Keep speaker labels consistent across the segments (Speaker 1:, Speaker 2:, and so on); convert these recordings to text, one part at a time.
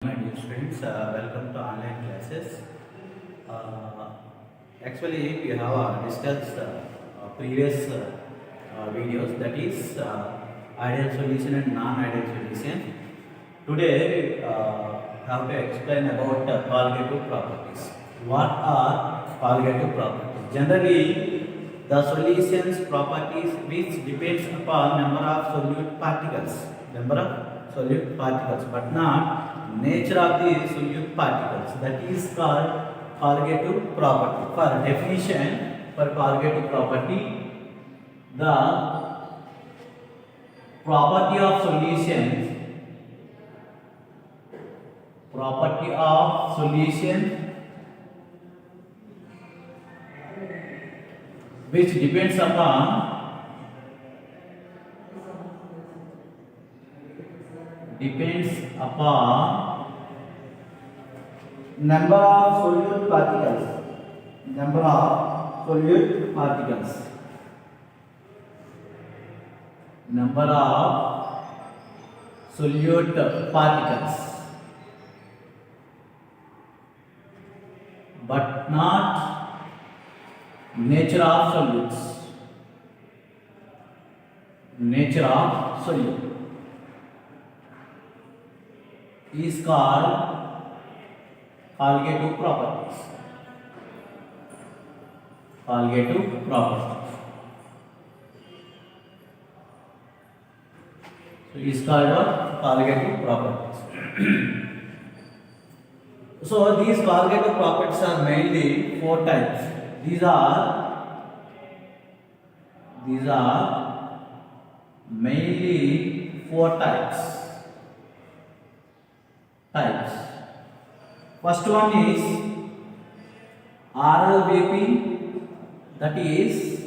Speaker 1: my dear students. Welcome to online classes. Uh, Actually, we have discussed previous videos, that is ideal solution and non-ideal solution. Today, we have to explain about colligative properties. What are colligative properties? Generally, the solutions properties which depends upon number of solute particles, but not nature of the solute particles. That is called colligative property. For definition, for colligative property, the property of solution which depends upon number of solute particles. Number of solute particles. Number of solute particles. But not nature of solutes. Nature of solute is called colligative properties. Colligative properties. So is called what? Colligative properties. So these colligative properties are mainly four types. These are mainly four types. First one is RLVP, that is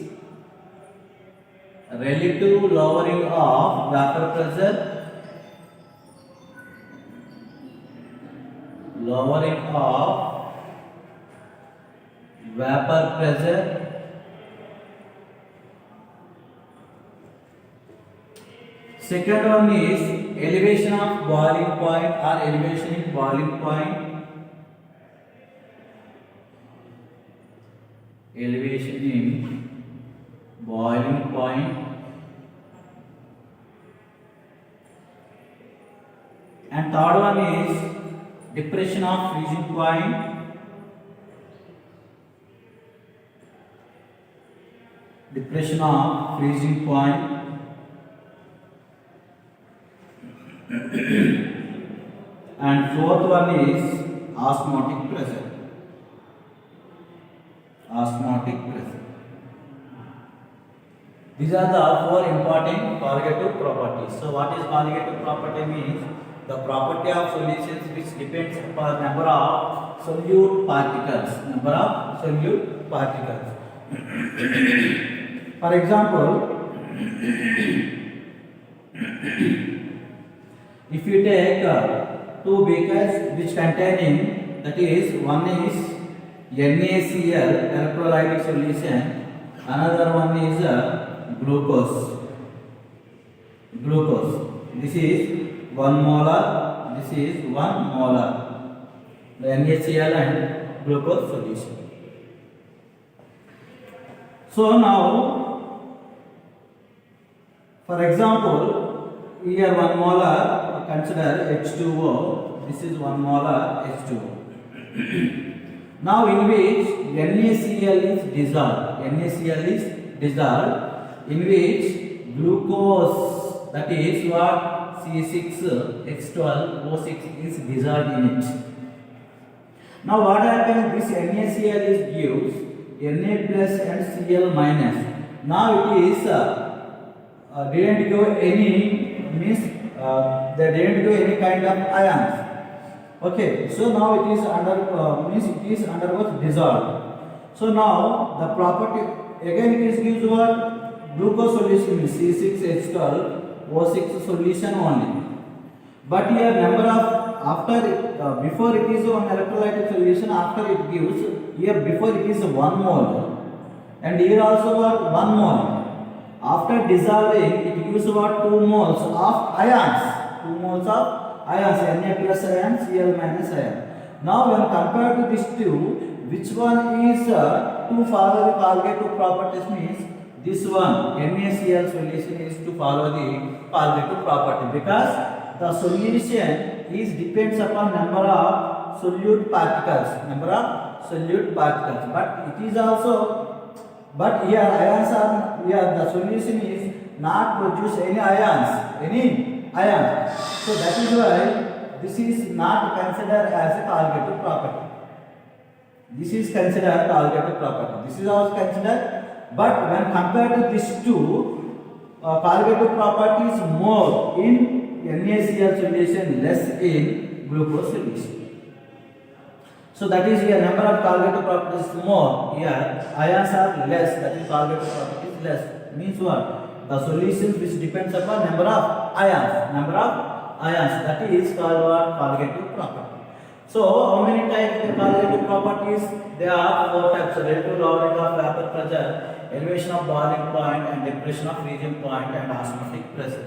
Speaker 1: relative lowering of vapor pressure. Lowering of vapor pressure. Second one is elevation of boiling point or elevation in boiling point. Elevation in boiling point. And third one is depression of freezing point. Depression of freezing point. And fourth one is osmotic pressure. Osmotic pressure. These are the four important colligative properties. So what is colligative property means? The property of solutions which depends upon number of solute particles. Number of solute particles. For example, if you take two beakers which containing, that is, one is NaCl electrolytic solution, another one is glucose. This is 1 molar, this is 1 molar. The NaCl and glucose solution. So now, for example, here 1 molar, consider H2O. This is 1 molar H2O. Now in which NaCl is dissolved, in which glucose, that is what, C6H12O6 is dissolved in it. Now what happens? This NaCl is gives Na plus and Cl minus. Now it is didn't give any, means they didn't give any kind of ions. Okay, so now it is undergoes dissolved. So now the property again it is gives what, glucose solution, C6H12O6 solution only. But here number of before it is one electrolytic solution, after it gives, here before it is 1 mole, and here also what, 1 mole. After dissolving, it gives what, 2 moles of ions. 2 moles of
Speaker 2: ions, Na plus ion, Cl minus ion. Now when compared to these two, which one is to follow the Colgative properties means this one NaCl solution is to follow the Colgative property because the solution is depends upon number of solute particles, but it is also, but here ions are, here the solution is not produce any ions, so that is why this is not considered as a Colgative property. This is considered Colgative property. This is also considered, but when compared to these two, Colgative property is more in NaCl solution, less in glucose solution. So that is here number of Colgative properties is more. Here ions are less. That is Colgative property is less. Means what? The solutions which depends upon number of ions. That is called what? Colgative property. So how many types of Colgative properties? There are 4 types: relative lowering of vapor pressure, elevation of boiling point, and depression of freezing point, and osmotic pressure.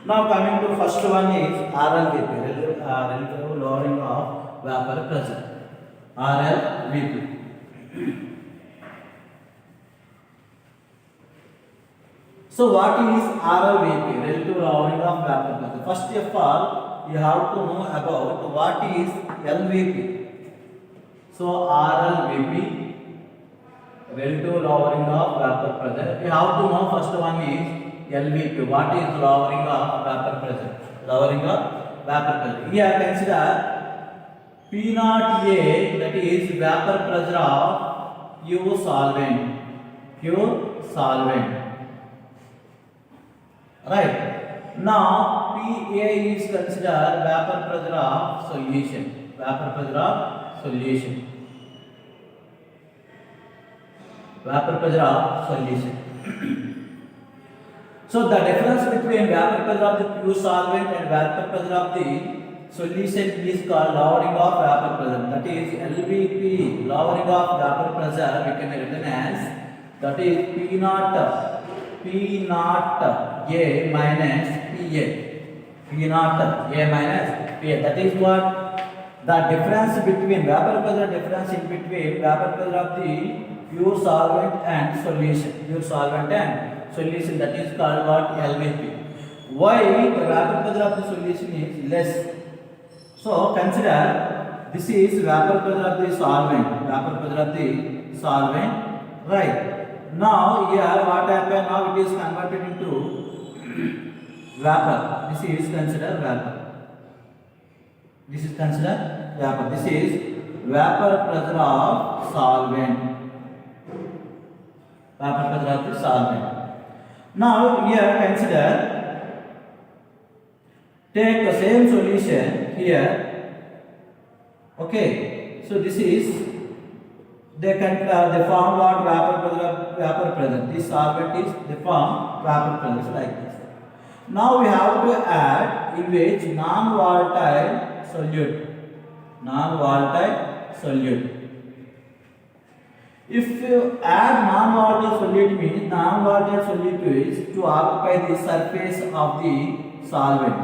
Speaker 2: Now coming to first one is RLVP, relative lowering of vapor pressure. RLVP. So what is RLVP? Relative lowering of vapor pressure. First of all, you have to know about what is LVP. So RLVP, relative lowering of vapor pressure. You have to know first one is LVP. What is lowering of vapor pressure? Lowering of vapor pressure. Here consider P naught A, that is vapor pressure of pure solvent. Right. Now PA is considered vapor pressure of solution. Vapor pressure of solution. So the difference between vapor pressure of the pure solvent and vapor pressure of the solution is called lowering of vapor pressure. That is LVP, lowering of vapor pressure. We can written as that is P naught A minus PA. P naught A minus PA. That is what the difference between vapor pressure difference in between vapor pressure of the pure solvent and solution. That is called what? LVP. Why the vapor pressure of the solution is less? So consider this is vapor pressure of the solvent. Right. Now here what happened? Now it is converted into vapor. This is considered vapor. This is vapor pressure of solvent. Now here consider, take the same solution here. Okay, so this is they form what? Vapor pressure. This solvent is they form vapor pressure like this. Now we have to add in which non-volatile solute. If you add non-volatile solute means non-volatile solute is to occupy the surface of the solvent.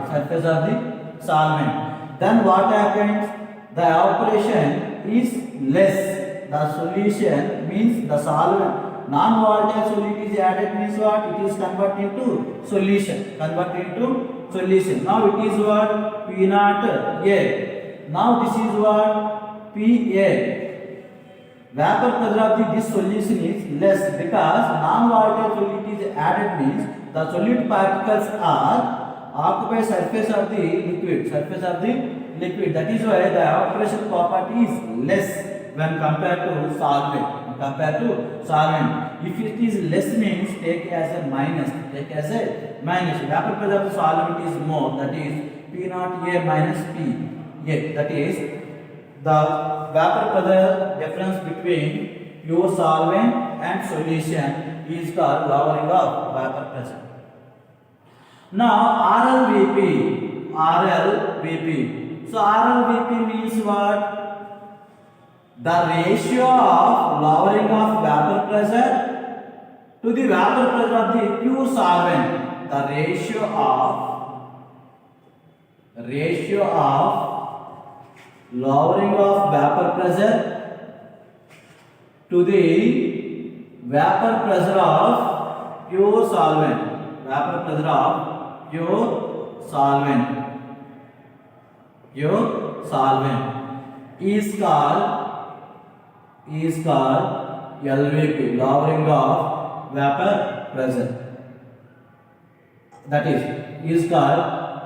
Speaker 2: Then what happens? The evaporation is less. The solution means the solvent. Non-volatile solute is added means what? It is converted into solution. Now it is what? P naught A. Now this is what? PA. Vapor pressure of this solution is less because non-volatile solute is added means the solute particles are occupy surface of the liquid. That is why the evaporation property is less when compared to solvent. If it is less means take as a minus. Vapor pressure of the solvent is more. That is P naught A minus P. That is the vapor pressure difference between pure solvent and solution is called lowering of vapor pressure. Now RLVP. So RLVP means what? The ratio of lowering of vapor pressure to the vapor pressure of the pure solvent. The ratio ratio of lowering of vapor pressure to the vapor pressure of pure solvent. Vapor pressure of pure solvent. Pure solvent is called LVP, lowering of vapor pressure. That is called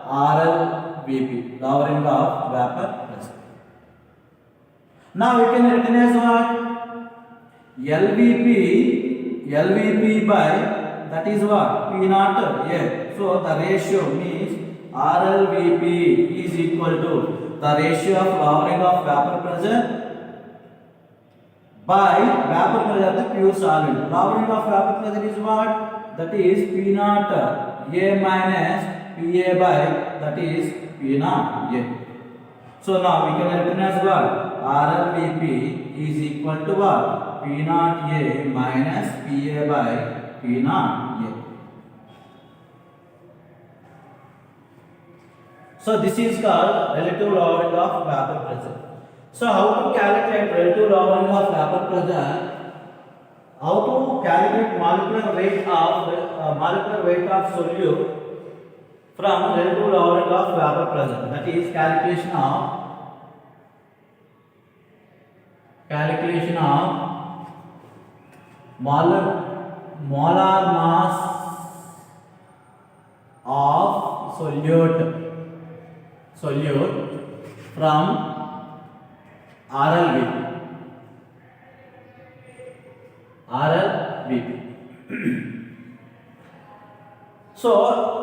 Speaker 2: RLVP, lowering of vapor pressure. Now we can written as what? LVP by, that is what? P naught A. So the ratio means RLVP is equal to the ratio of lowering of vapor pressure by vapor pressure of the pure solvent. Lowering of vapor pressure is what? That is P naught A minus PA by, that is P naught A. So now we can written as what? RLVP is equal to what? P naught A minus PA by P naught A. So this is called relative lowering of vapor pressure. So how to calculate relative lowering of vapor pressure? How to calculate molecular weight of solute from relative lowering of vapor pressure? That is calculation of molar mass of solute from RLVP. So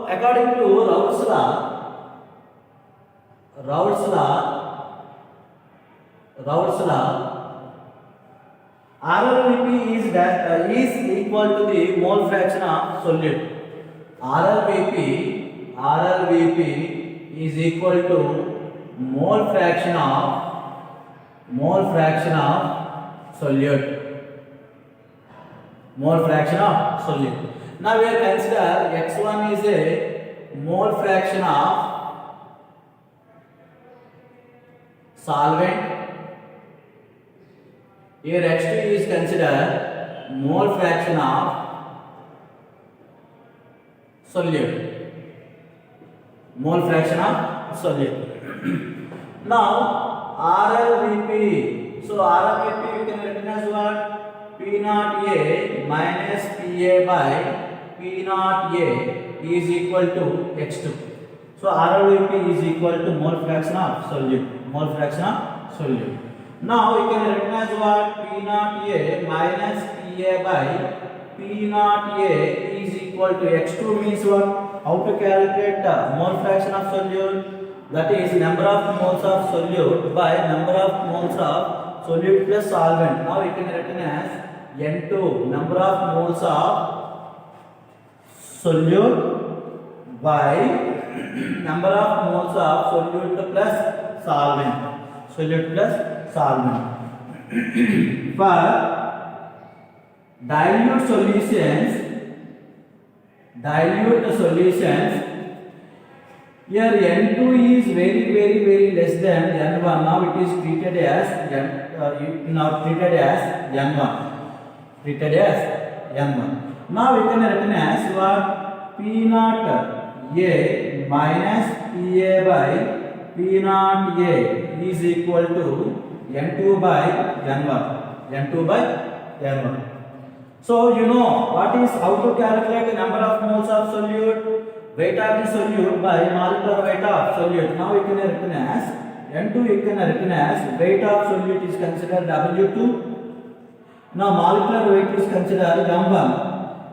Speaker 2: according to Raoult's law, RLVP is equal to the mole fraction of solute. RLVP is equal to mole fraction of solute. Now we will consider x1 is a mole fraction of solvent. Here x2 is considered mole fraction of solute. Now RLVP. So RLVP we can written as what? P naught A minus PA by P naught A is equal to x2. So RLVP is equal to mole fraction of solute. Now we can written as what? P naught A minus PA by P naught A is equal to x2 means what? How to calculate mole fraction of solute? That is number of moles of solute by number of moles of solute plus solvent. Now we can written as N2, number of moles of solute by number of moles of solute plus solvent. For dilute solutions, here N2 is very less than N1. Now it is treated as N1. Now we can written as what? P naught A minus PA by P naught A is equal to N2 by N1. So you know what is how to calculate the number of moles of solute, weight of the solute by molecular weight of solute. Now we can written as N2 you can written as weight of solute is considered W2. Now molecular weight is considered M1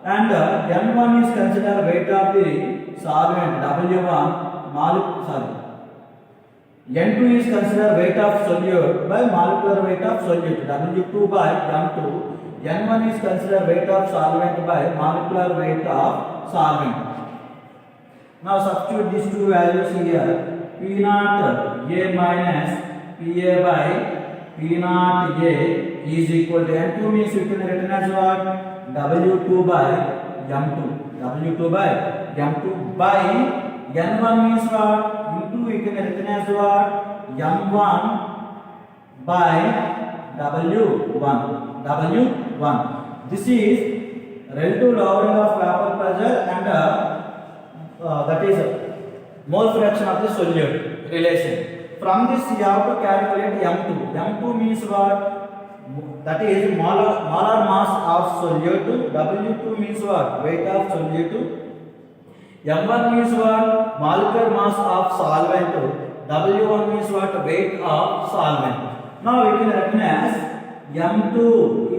Speaker 2: and N1 is considered weight of the solvent W1 N2 is considered weight of solute by molecular weight of solute W2 by M2. N1 is considered weight of solvent by molecular weight of solvent. Now substitute these two values here. P naught A minus PA by P naught A is equal to N2 means you can written as what? W2 by M2 by N1 means what? Into we can written as what? M1 by W1. W1. This is relative lowering of vapor pressure and that is mole fraction of the solute relation. From this you have to calculate M2. M2 means what? That is molar mass of solute. W2 means what? Weight of solute. M1 means what? Molecular mass of solvent. W1 means what? Weight of solvent. Now we can written as M2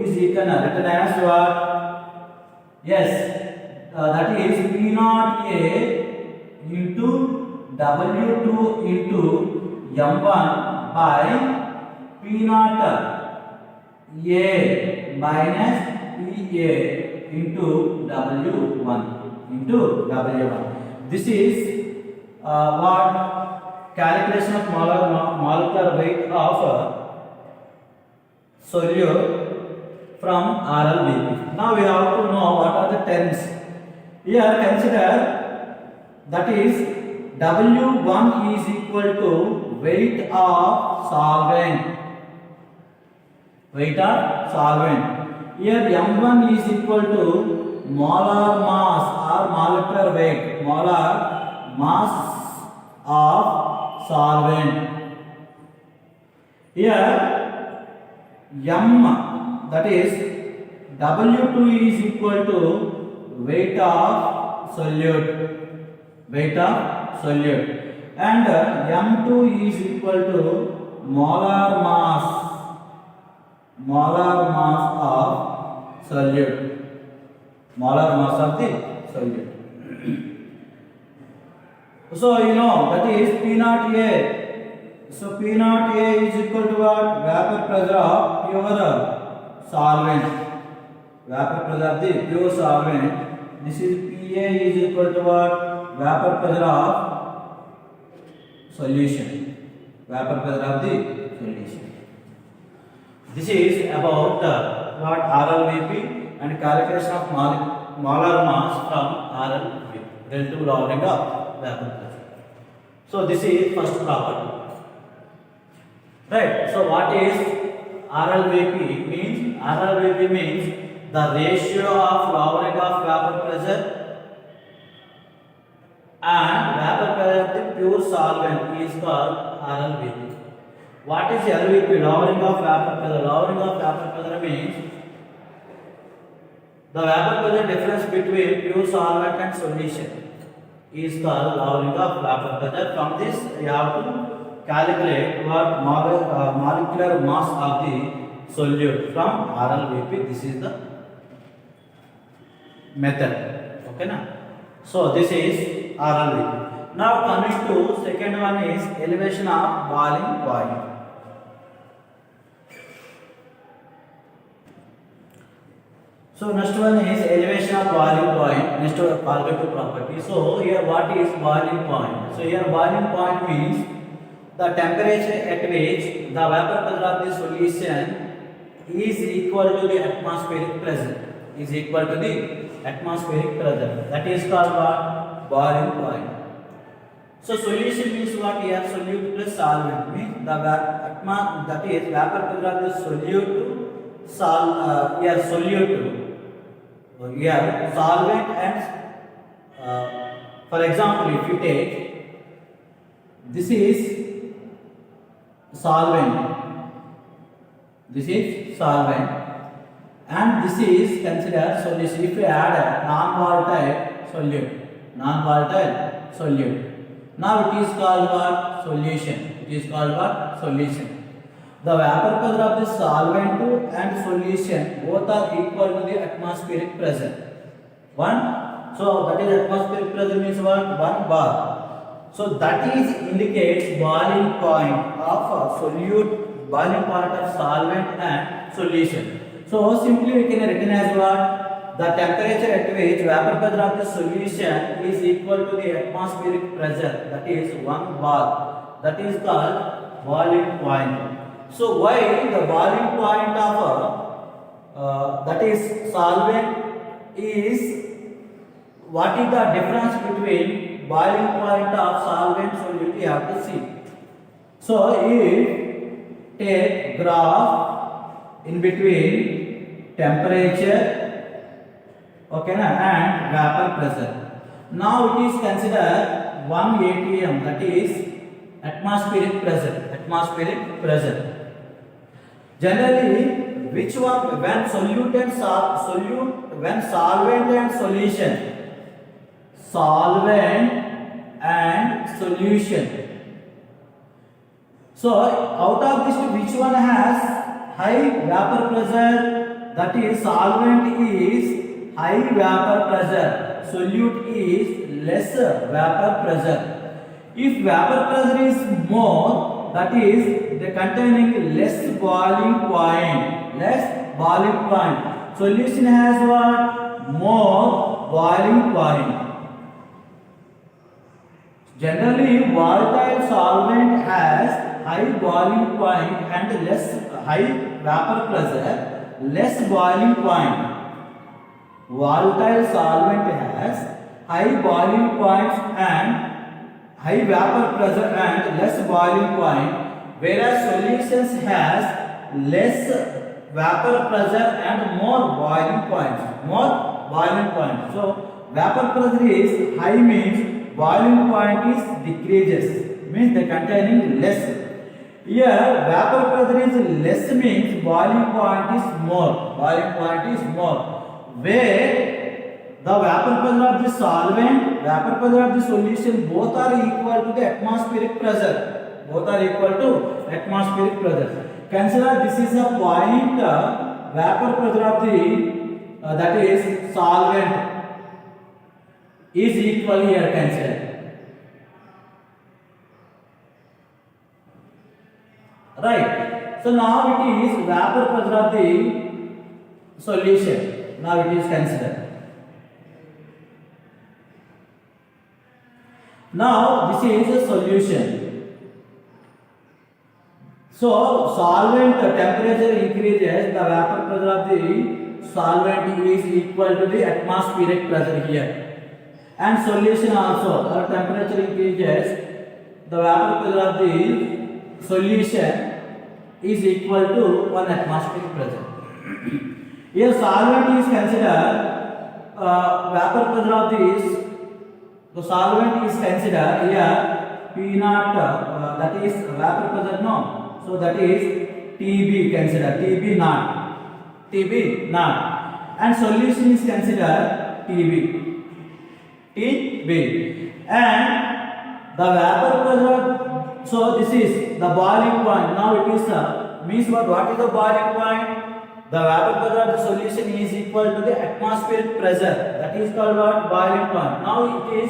Speaker 2: is written as what? Yes, that is P naught A into W2 into M1 by P naught A minus PA into W1. This is what? Calculation of molecular weight of solute from RLBP. Now we have to know what are the terms. Here consider that is W1 is equal to weight of solvent. Weight of solvent. Here M1 is equal to molar mass or molecular weight. Molar mass of solvent. Here M, that is W2 is equal to weight of solute. Weight of solute. And M2 is equal to molar mass of solute. Molar mass of the solute. So you know that is P naught A. So P naught A is equal to what? Vapor pressure of pure solvent. Vapor pressure of the pure solvent. This is PA is equal to what? Vapor pressure of solution. Vapor pressure of the solution. This is about what? RLVP and calculation of molar mass from RLVP. Relative lowering of vapor pressure. So this is first property. Right. So what is RLVP means? RLVP means the ratio of lowering of vapor pressure and vapor pressure of the pure solvent is called RLVP. What is LVP? Lowering of vapor pressure. Lowering of vapor pressure means the vapor pressure difference between pure solvent and solution is called lowering of vapor pressure. From this you have to calculate what molecular mass of the solute from RLVP. This is the method. Okay na? So this is RLVP. Now coming to second one is elevation of boiling point. So next one is elevation of boiling point. Next Colgative property. So here what is boiling point? So here boiling point means the temperature at which the vapor pressure of the solution is equal to the atmospheric pressure. Is equal to the atmospheric pressure. That is called what? Boiling point. So solution means what? Here solute plus solvent means the that is vapor pressure of the solute here solute here solvent and for example if you take this is solvent. This is solvent and this is considered solution. If you add a non-volatile solute, now it is called what? Solution. It is called what? Solution. The vapor pressure of the solvent and solution both are equal to the atmospheric pressure. So that is atmospheric pressure means what? 1 bar. So that is indicates boiling point of solute, boiling point of solvent and solution. So simply we can written as what? The temperature at which vapor pressure of the solution is equal to the atmospheric pressure, that is 1 bar. That is called boiling point. So why the boiling point of that is solvent is what is the difference between boiling point of solvent solute you have to see. So if take graph in between temperature, okay na, and vapor pressure. Now it is considered 1 atm, that is atmospheric pressure. Atmospheric pressure. Generally, which one when solute and solute, when solvent and solution, solvent and solution. So out of this, which one has high vapor pressure? That is, solvent is high vapor pressure, solute is less vapor pressure. If vapor pressure is more, that is the containing less boiling point, less boiling point. Solution has what? More boiling point. Generally, volatile solvent has high boiling point and less high vapor pressure, less boiling point. Volatile solvent has high boiling points and high vapor pressure and less boiling point, whereas solutions has less vapor pressure and more boiling points. More boiling points. So vapor pressure is high means boiling point is decreases, means they containing less. Here vapor pressure is less means boiling point is more. Boiling point is more. Where the vapor pressure of the solvent, vapor pressure of the solution, both are equal to the atmospheric pressure. Both are equal to atmospheric pressure. Consider this is a point vapor pressure of the that is solvent is equal here considered. Right. So now it is vapor pressure of the solution. Now it is considered. Now this is a solution. So solvent temperature increases, the vapor pressure of the solvent is equal to the atmospheric pressure here. And solution also, the temperature increases, the vapor pressure of the solution is equal to 1 atmospheric pressure. Here solvent is considered vapor pressure of this. The solvent is considered here P naught, that is vapor pressure, no. So that is TB considered, TB naught, TB naught, and solution is considered TB, TB, and the vapor pressure. So this is the boiling point. Now it is means what is the boiling point? The vapor pressure of the solution is equal to the atmospheric pressure. That is called what? Boiling point. Now it is,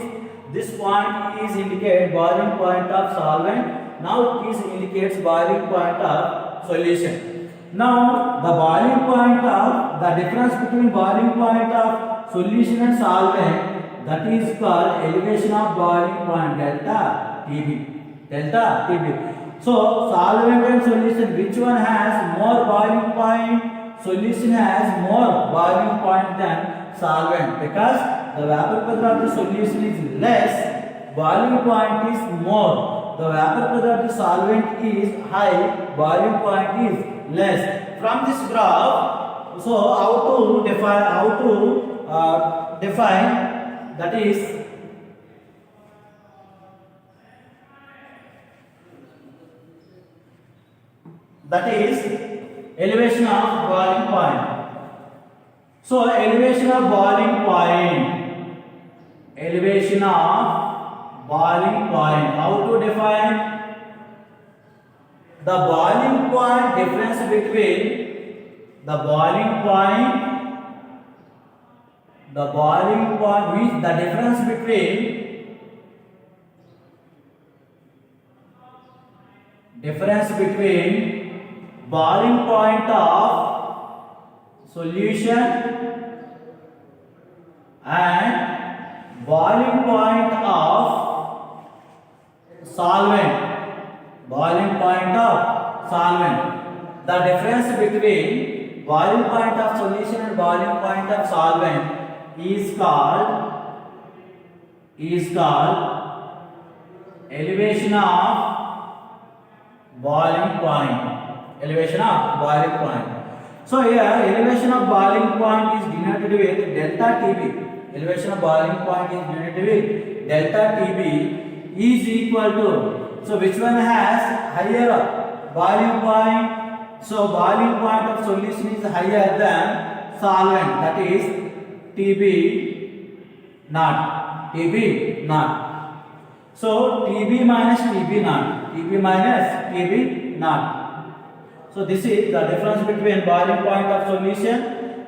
Speaker 2: this point is indicate boiling point of solvent. Now it is indicates boiling point of solution. Now the boiling point of, the difference between boiling point of solution and solvent, that is called elevation of boiling point, delta TB. Delta TB. So solvent and solution, which one has more boiling point? Solution has more boiling point than solvent, because the vapor pressure of the solution is less, boiling point is more. The vapor pressure of the solvent is high, boiling point is less. From this graph, so how to define, that is elevation of boiling point. So elevation of boiling point, elevation of boiling point. How to define? The boiling point difference between the boiling point means the difference between boiling point of solution and boiling point of solvent. Boiling point of solvent. The difference between boiling point of solution and boiling point of solvent is called is called elevation of boiling point. Elevation of boiling point. So here elevation of boiling point is denoted with delta TB. Elevation of boiling point is denoted with delta TB is equal to, so which one has higher boiling point? So boiling point of solution is higher than solvent, that is TB naught. TB naught. So TB minus TB naught. TB minus TB naught. So this is the difference between boiling point of solution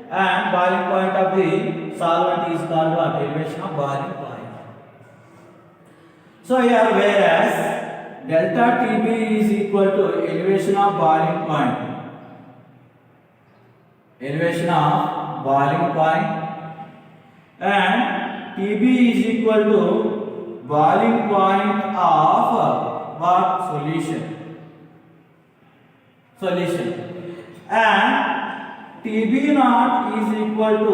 Speaker 2: and boiling point of the solvent is called what? Elevation of boiling point. So here whereas delta TB is equal to elevation of boiling point. Elevation of boiling point, and TB is equal to boiling point of what? Solution. And TB naught is equal to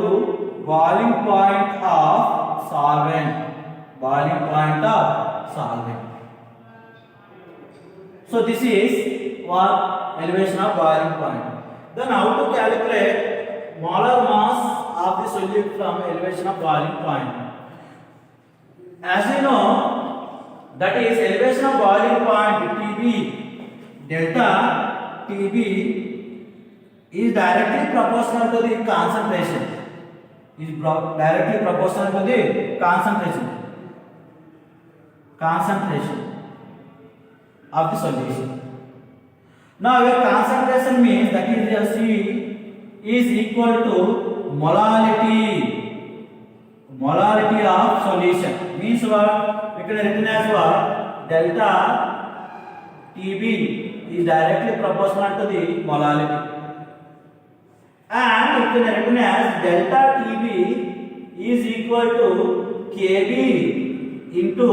Speaker 2: boiling point of solvent. Boiling point of solvent. So this is what? Elevation of boiling point. Then how to calculate molar mass of the solute from elevation of boiling point? As you know, that is elevation of boiling point TB, delta TB is directly proportional to the concentration. Is directly proportional to the concentration of the solution. Now your concentration means that is your C is equal to molarity of solution. Means what? We can written as what? Delta TB is directly proportional to the molarity. And we can written as delta TB is equal to Kb into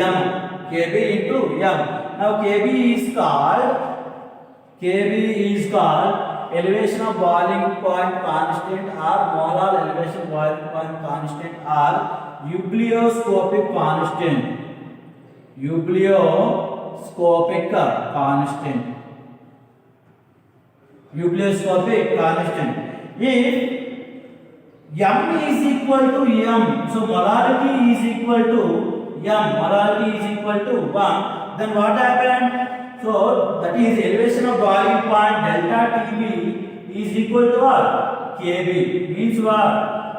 Speaker 2: M. Kb into M. Now Kb is called elevation of boiling point constant or molar elevation boiling point constant or nucleoscopic constant. Nucleoscopic constant. If M is equal to M, so molarity is equal to M, molarity is equal to 1, then what happened? So that is elevation of boiling point delta TB is equal to what? Kb. Means what?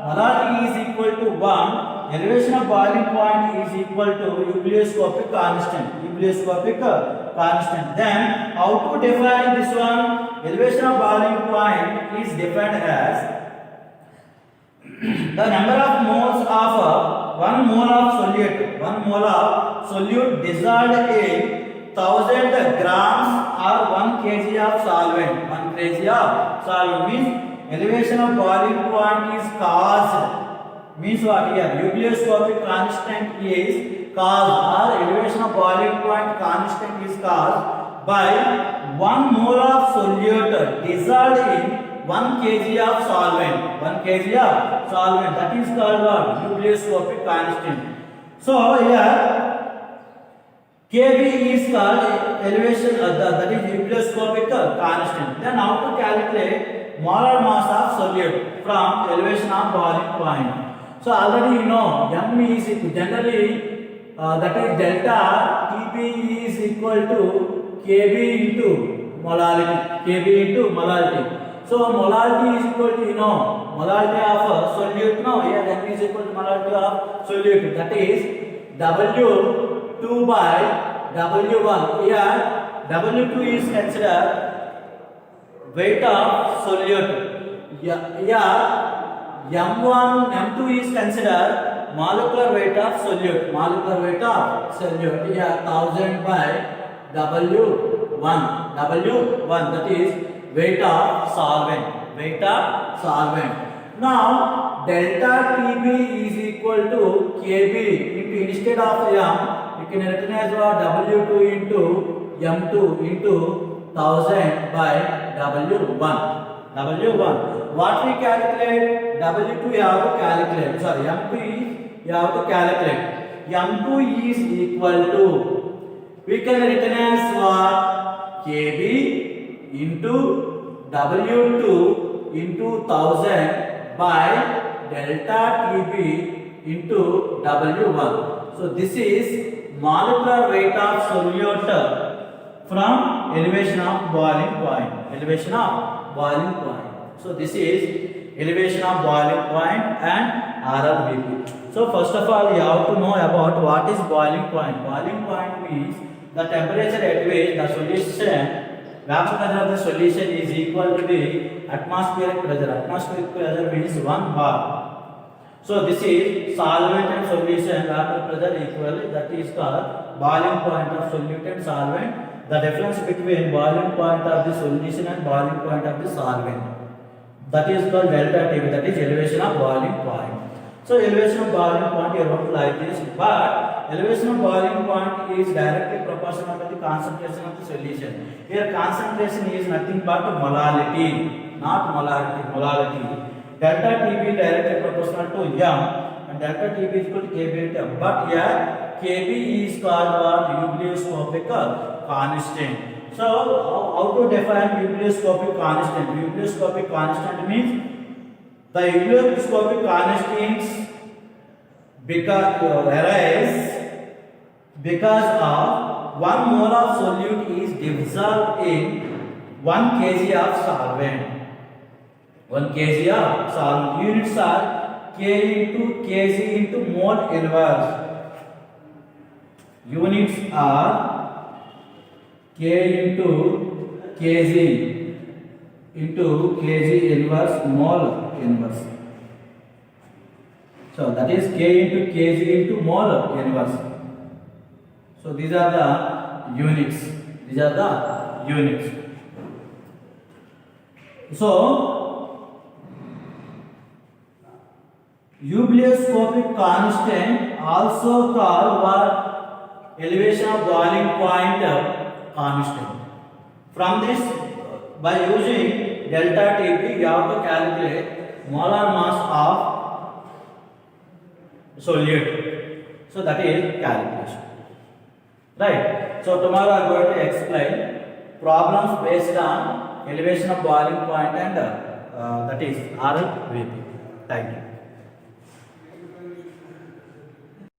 Speaker 2: Molarity is equal to 1, elevation of boiling point is equal to nucleoscopic constant. Then how to define this one? Elevation of boiling point is defined as the number of moles of 1 mole of solute dissolved in 1000 grams or 1 kg of solvent. 1 kg of solvent means elevation of boiling point is caused. Means what here? Nucleoscopic constant is caused, or elevation of boiling point constant is caused by 1 mole of solute dissolved in 1 kg of solvent. 1 kg of solvent, that is called what? Nucleoscopic constant. So here Kb is called elevation, that is nucleoscopic constant. Then how to calculate molar mass of solute from elevation of boiling point? So already you know M is generally that is delta TB is equal to Kb into molarity. So molarity is equal to molarity of solute. Now here M is equal to molarity of solute, that is W2 by W1. Here W2 is considered weight of solute. Here M2 is considered molecular weight of solute. Here 1000 by W1, that is weight of solvent. Now delta TB is equal to Kb into, instead of M, you can written as W2 into M2 into 1000 by W1. What we calculate? W2 you have to calculate. Sorry, M2 is you have to calculate. M2 is equal to, we can written as what? Kb into W2 into 1000 by delta TB into W1. So this is molecular weight of solute from elevation of boiling point. Elevation of boiling point. So this is elevation of boiling point and RRBP. So first of all, you have to know about what is boiling point. Boiling point means the temperature at which the solution, vapor pressure of the solution is equal to the atmospheric pressure. Atmospheric pressure means 1 bar. So this is solvent and solution vapor pressure equal, that is called boiling point of solute and solvent. The difference between boiling point of the solution and boiling point of the solvent, that is called delta T, that is elevation of boiling point. So elevation of boiling point you wrote like this, but elevation of boiling point is directly proportional to the concentration of the solution. Here concentration is nothing but molality, not molarity, molality. Delta Tb directly proportional to M and delta Tb is equal to Kb into M. But here Kb is called what? Nucleoscopic constant. So how to define nucleoscopic constant? Nucleoscopic constant means the nucleoscopic constants arise because of 1 mole of solute is dissolved in 1 kg of solvent. 1 kg of solvent. Units are K into kg into mole inverse. Units are K into kg into kg inverse mole inverse. So that is K into kg into mole inverse. So these are the units. These are the units. So nucleoscopic constant also called what? Elevation of boiling point constant. From this, by using delta Tb, you have to calculate molar mass of solute. So that is calculation. Right. So tomorrow I am going to explain problems based on elevation of boiling point and that is RVP. Thank you.